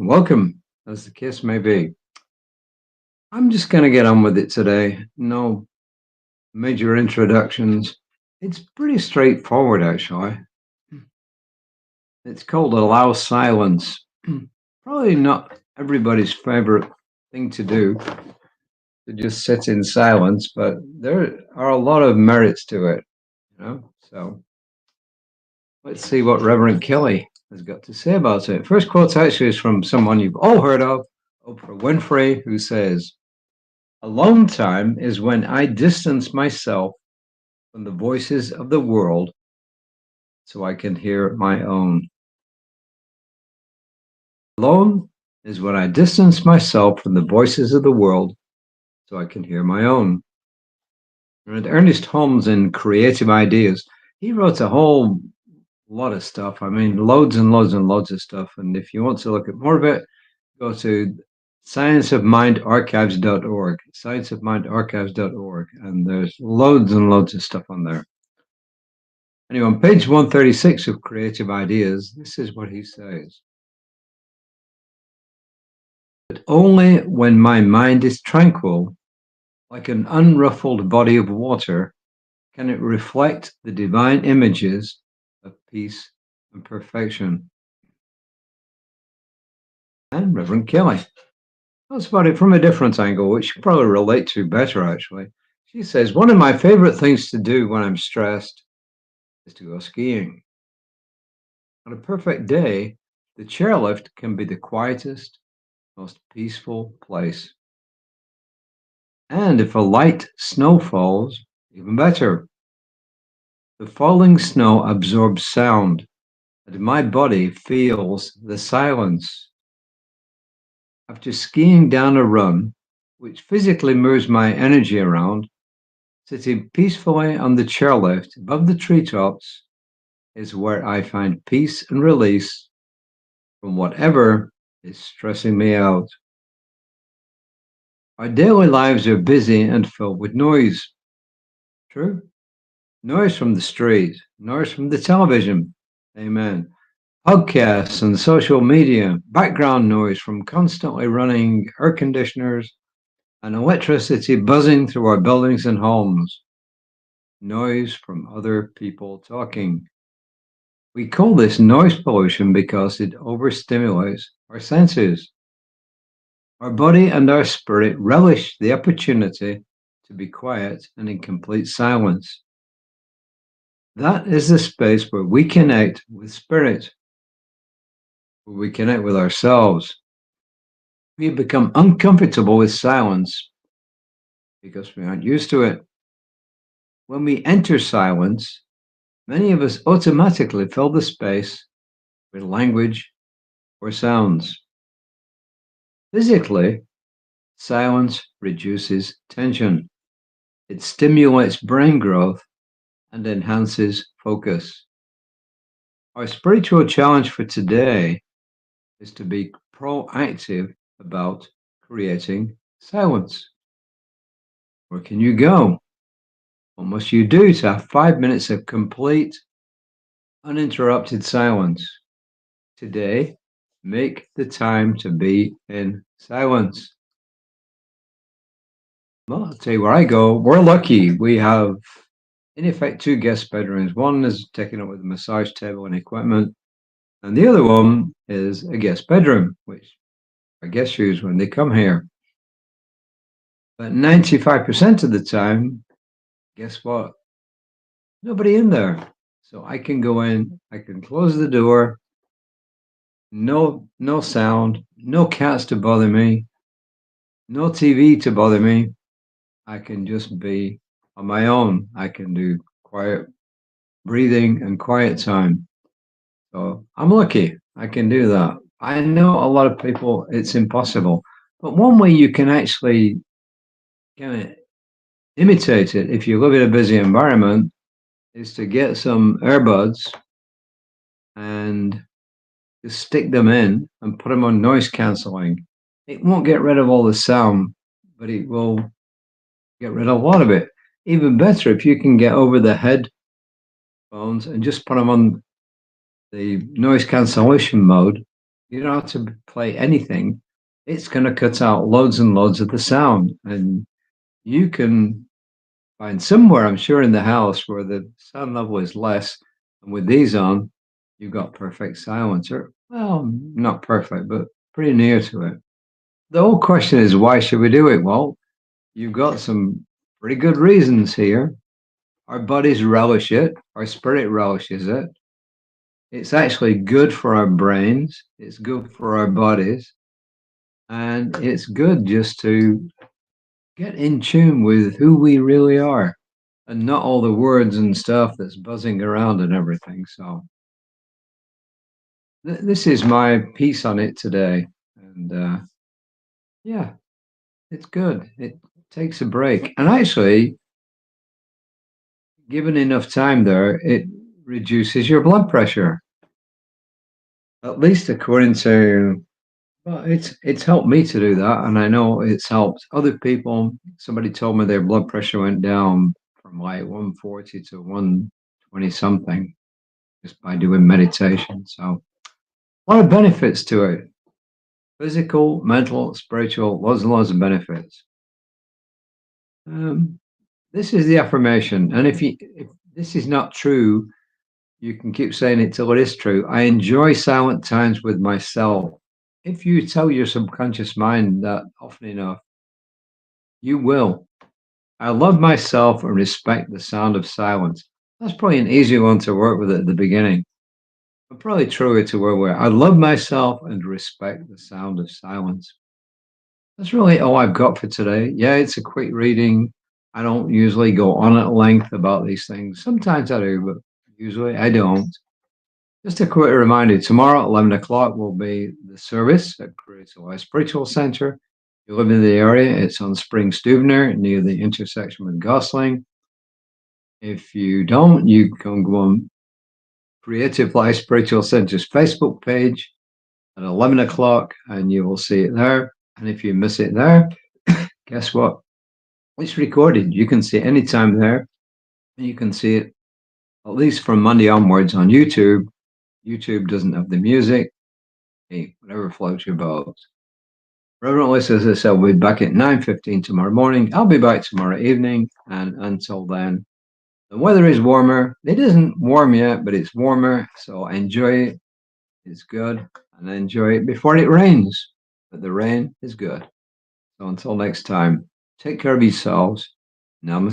welcome, as the case may be. I'm just going to get on with it today. No major introductions. It's pretty straightforward, actually. It's called Allow Silence. Probably not everybody's favorite thing to do, to just sit in silence, but there are a lot of merits to it. So let's see what Reverend Kelly has got to say about it. First quote actually is from someone you've all heard of, Oprah Winfrey, who says, "Alone time is when I distance myself from the voices of the world so I can hear my own." Alone is when I distance myself from the voices of the world so I can hear my own. And Ernest Holmes in Creative Ideas, he wrote a whole lot of stuff. I mean, loads and loads and loads of stuff. And if you want to look at more of it, go to scienceofmindarchives.org, scienceofmindarchives.org, and there's loads and loads of stuff on there. Anyway, on page 136 of Creative Ideas, this is what he says. "But only when my mind is tranquil, like an unruffled body of water, can it reflect the divine images of peace and perfection." And Reverend Kelly talks about it from a different angle, which you probably relate to better, actually. She says, "One of my favorite things to do when I'm stressed is to go skiing. On a perfect day, the chairlift can be the quietest, most peaceful place. And if a light snow falls, even better. The falling snow absorbs sound, and my body feels the silence. After skiing down a run, which physically moves my energy around, sitting peacefully on the chairlift above the treetops is where I find peace and release from whatever is stressing me out. Our daily lives are busy and filled with noise. True? Noise from the street, noise from the television. Amen. Podcasts and social media, background noise from constantly running air conditioners and electricity buzzing through our buildings and homes. Noise from other people talking. We call this noise pollution because it overstimulates our senses. Our body and our spirit relish the opportunity to be quiet and in complete silence. That is the space where we connect with spirit, where we connect with ourselves. We become uncomfortable with silence because we aren't used to it. When we enter silence, many of us automatically fill the space with language or sounds. Physically, silence reduces tension. It stimulates brain growth and enhances focus. Our spiritual challenge for today is to be proactive about creating silence. Where can you go? What must you do to have 5 minutes of complete, uninterrupted silence? Today, make the time to be in silence. Well, I'll tell you where I go. We're lucky. We have, in effect, 2 guest bedrooms. One is taken up with a massage table and equipment, and the other one is a guest bedroom, which our guests use when they come here. But 95% of the time, guess what? Nobody in there. So I can go in, I can close the door, no sound, no cats to bother me, no TV to bother me. I can just be on my own. I can do quiet breathing and quiet time. So I'm lucky. I can do that. I know a lot of people, it's impossible. But one way you can actually kind of imitate it if you live in a busy environment is to get some earbuds and just stick them in and put them on noise cancelling. It won't get rid of all the sound, but it will get rid of a lot of it. Even better if you can get over the headphones and just put them on the noise cancellation mode. You don't have to play anything. It's going to cut out loads and loads of the sound. And you can find somewhere, I'm sure, in the house where the sound level is less. And with these on, you've got perfect silence, or, well, not perfect, but pretty near to it. The whole question is, why should we do it? Well, you've got some pretty good reasons here. Our bodies relish it, our spirit relishes it. It's actually good for our brains, it's good for our bodies, and it's good just to get in tune with who we really are and not all the words and stuff that's buzzing around and everything. So, this is my piece on it today. And yeah, it's good. It takes a break. And actually, given enough time there, it reduces your blood pressure, at least according to. Well, it's helped me to do that, and I know it's helped other people. Somebody told me their blood pressure went down from like 140 to 120 something just by doing meditation. So a lot of benefits to it. Physical, mental, spiritual, loads and loads of benefits. Um, this is the affirmation, and if this is not true, you can keep saying it till it is true. I enjoy silent times with myself. If you tell your subconscious mind that often enough, you will. I love myself and respect the sound of silence. That's probably an easy one to work with at the beginning, but probably truer to where we're. I love myself and respect the sound of silence. That's really all I've got for today. Yeah, it's a quick reading. I don't usually go on at length about these things. Sometimes I do, but usually I don't. Just a quick reminder, tomorrow at 11 o'clock will be the service at Creative Life Spiritual Center. If you live in the area, it's on Spring Stubner near the intersection with Gosling. If you don't, you can go on Creative Life Spiritual Center's Facebook page at 11 o'clock and you will see it there. And if you miss it there, guess what? It's recorded. You can see it anytime there. And you can see it at least from Monday onwards on YouTube. YouTube doesn't have the music. Hey, whatever floats your boat. Reverend listeners, as I said, we'll be back at 9:15 tomorrow morning. I'll be back tomorrow evening. And until then, the weather is warmer. It isn't warm yet, but it's warmer. So enjoy it. It's good. And enjoy it before it rains. But the rain is good. So until next time, take care of yourselves. Namaste.